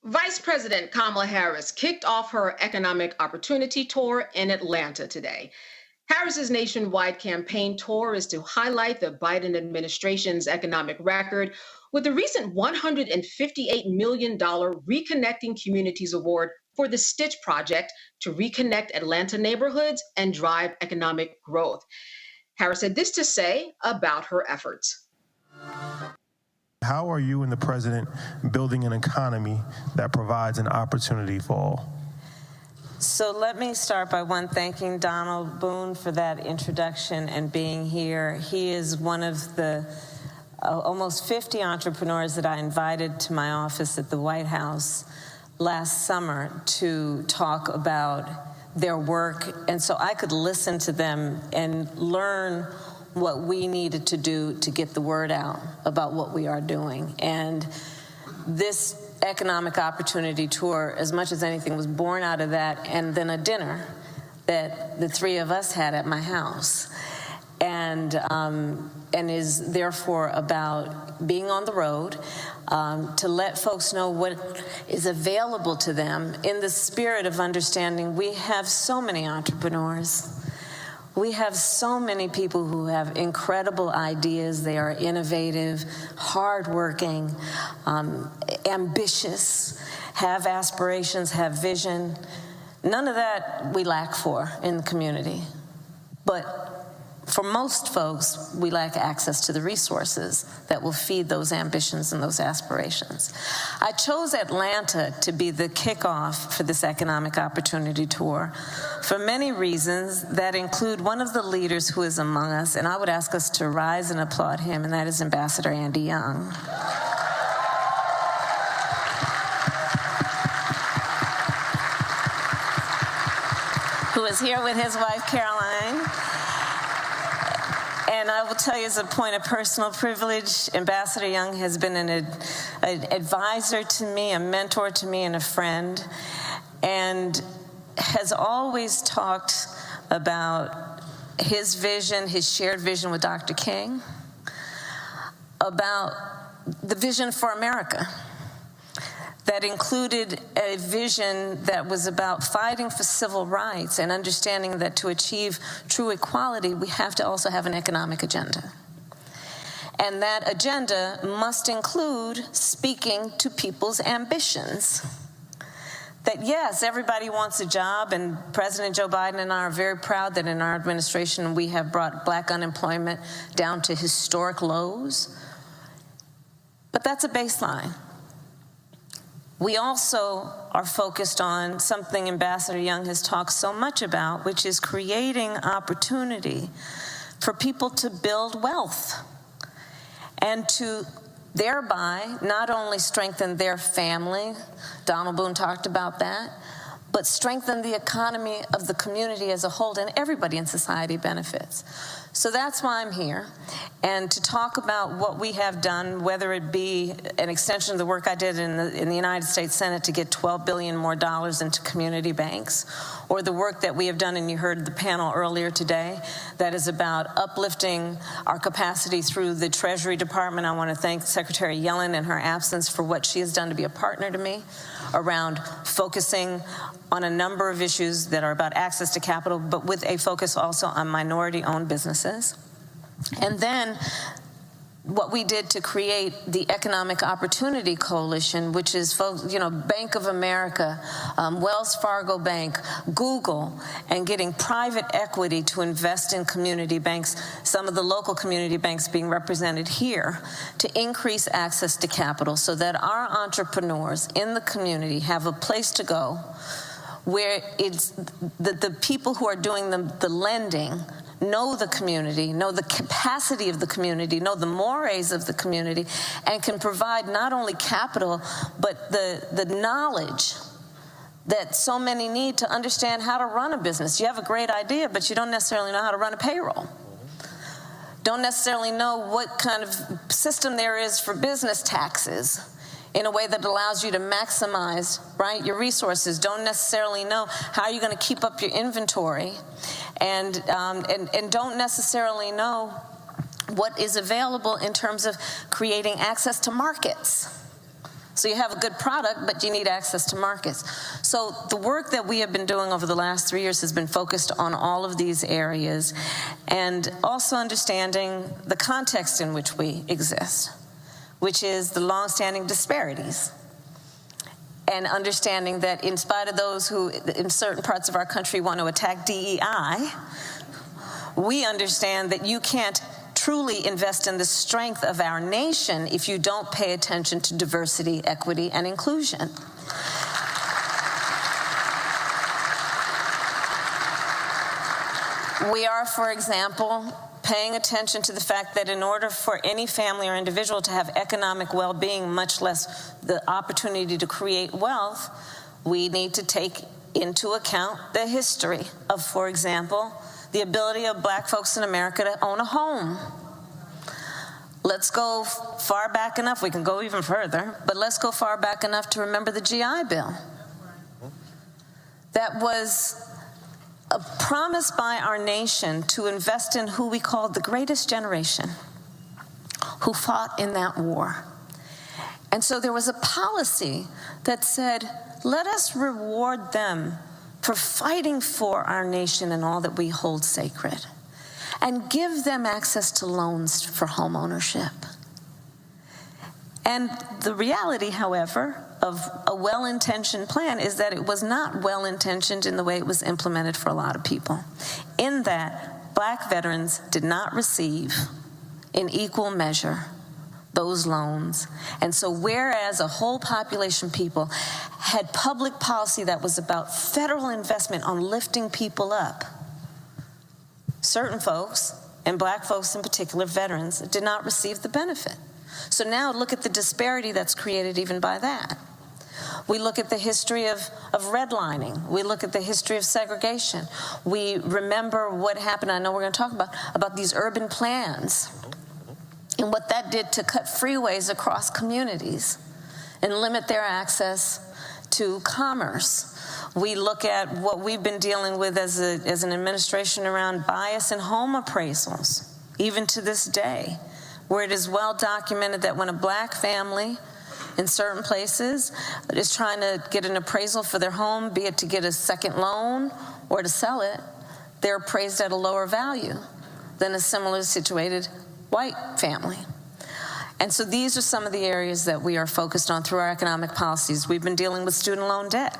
Vice President Kamala Harris kicked off her economic opportunity tour in Atlanta today. Harris's nationwide campaign tour is to highlight the Biden administration's economic record with the recent $158 million Reconnecting Communities Award for the Stitch Project to reconnect Atlanta neighborhoods and drive economic growth. Harris had this to say about her efforts. How are you and the president building an economy that provides an opportunity for all? So let me start by thanking Donald Boone for that introduction and being here. He is one of the almost 50 entrepreneurs that I invited to my office at the White House last summer to talk about their work, and so I could listen to them and learn what we needed to do to get the word out about what we are doing. And this economic opportunity tour, as much as anything, was born out of that, and then a dinner that the three of us had at my house, and is therefore about being on the road to let folks know what is available to them in the spirit of understanding we have so many entrepreneurs. We have so many people who have incredible ideas. They are innovative, hardworking, ambitious, have aspirations, have vision. None of that we lack for in the community. But for most folks, we lack access to the resources that will feed those ambitions and those aspirations. I chose Atlanta to be the kickoff for this economic opportunity tour for many reasons that include one of the leaders who is among us, and I would ask us to rise and applaud him, and that is Ambassador Andy Young. Who is here with his wife, Caroline. And I will tell you, as a point of personal privilege, Ambassador Young has been an advisor to me, a mentor to me, and a friend, and has always talked about his vision, his shared vision with Dr. King, about the vision for America that included a vision that was about fighting for civil rights and understanding that to achieve true equality, we have to also have an economic agenda. And that agenda must include speaking to people's ambitions. That yes, everybody wants a job, and President Joe Biden and I are very proud that in our administration we have brought Black unemployment down to historic lows. But that's a baseline. We also are focused on something Ambassador Young has talked so much about, which is creating opportunity for people to build wealth and to thereby not only strengthen their family, Donald Boone talked about that, but strengthen the economy of the community as a whole, and everybody in society benefits. So that's why I'm here, and to talk about what we have done, whether it be an extension of the work I did in the United States Senate to get $12 billion more into community banks, or the work that we have done, and you heard the panel earlier today, that is about uplifting our capacity through the Treasury Department. I want to thank Secretary Yellen in her absence for what she has done to be a partner to me around focusing on a number of issues that are about access to capital, but with a focus also on minority-owned businesses. And then what we did to create the Economic Opportunity Coalition, which is, Bank of America, Wells Fargo Bank, Google, and getting private equity to invest in community banks, some of the local community banks being represented here, to increase access to capital so that our entrepreneurs in the community have a place to go where it's the people who are doing the lending know the community, know the capacity of the community, know the mores of the community, and can provide not only capital, but the knowledge that so many need to understand how to run a business. You have a great idea, but you don't necessarily know how to run a payroll. Don't necessarily know what kind of system there is for business taxes in a way that allows you to maximize, your resources. Don't necessarily know how you're going to keep up your inventory, and don't necessarily know what is available in terms of creating access to markets. So you have a good product, but you need access to markets. So the work that we have been doing over the last 3 years has been focused on all of these areas, and also understanding the context in which we exist, which is the longstanding disparities. And understanding that in spite of those who in certain parts of our country want to attack DEI, we understand that you can't truly invest in the strength of our nation if you don't pay attention to diversity, equity, and inclusion. We are, for example, paying attention to the fact that in order for any family or individual to have economic well-being, much less the opportunity to create wealth, we need to take into account the history of, for example, the ability of black folks in America to own a home. Let's go far back enough, we can go even further, but let's go far back enough to remember the GI Bill. That was a promise by our nation to invest in who we called the greatest generation, who fought in that war. And so there was a policy that said, let us reward them for fighting for our nation and all that we hold sacred, and give them access to loans for home ownership. And the reality, however, of a well-intentioned plan is that it was not well-intentioned in the way it was implemented for a lot of people, in that black veterans did not receive in equal measure those loans. And so whereas a whole population people had public policy that was about federal investment on lifting people up, certain folks, and black folks in particular, veterans, did not receive the benefit. So now look at the disparity that's created even by that. We look at the history of redlining. We look at the history of segregation. We remember what happened, I know we're going to talk about these urban plans and what that did to cut freeways across communities and limit their access to commerce. We look at what we've been dealing with as an administration around bias in home appraisals, even to this day, where it is well documented that when a black family in certain places is trying to get an appraisal for their home, be it to get a second loan or to sell it, they're appraised at a lower value than a similarly situated white family. And so these are some of the areas that we are focused on through our economic policies. We've been dealing with student loan debt,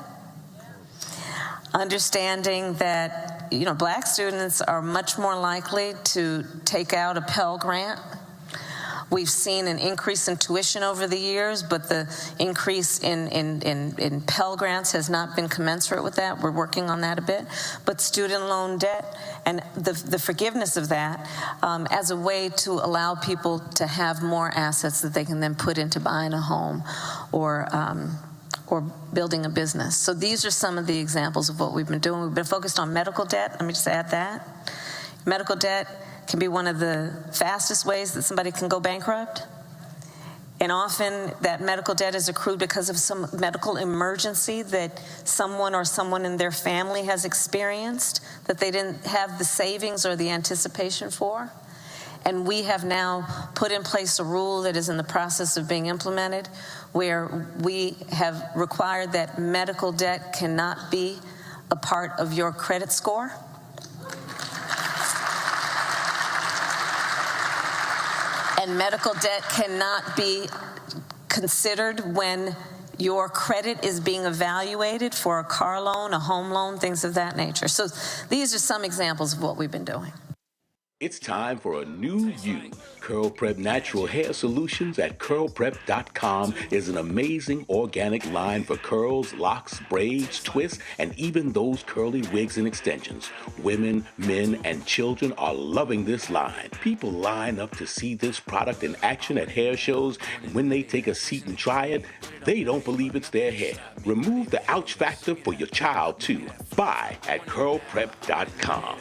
understanding that, black students are much more likely to take out a Pell Grant. We've seen an increase in tuition over the years, but the increase in Pell Grants has not been commensurate with that. We're working on that a bit. But student loan debt and the forgiveness of that as a way to allow people to have more assets that they can then put into buying a home or building a business. So these are some of the examples of what we've been doing. We've been focused on medical debt. Let me just add that. Medical debt can be one of the fastest ways that somebody can go bankrupt. And often that medical debt is accrued because of some medical emergency that someone or someone in their family has experienced that they didn't have the savings or the anticipation for. And we have now put in place a rule that is in the process of being implemented where we have required that medical debt cannot be a part of your credit score. And medical debt cannot be considered when your credit is being evaluated for a car loan, a home loan, things of that nature. So these are some examples of what we've been doing. It's time for a new you. Curl Prep Natural Hair Solutions at curlprep.com is an amazing organic line for curls, locks, braids, twists, and even those curly wigs and extensions. Women, men, and children are loving this line. People line up to see this product in action at hair shows, and when they take a seat and try it, they don't believe it's their hair. Remove the ouch factor for your child, too. Buy at curlprep.com.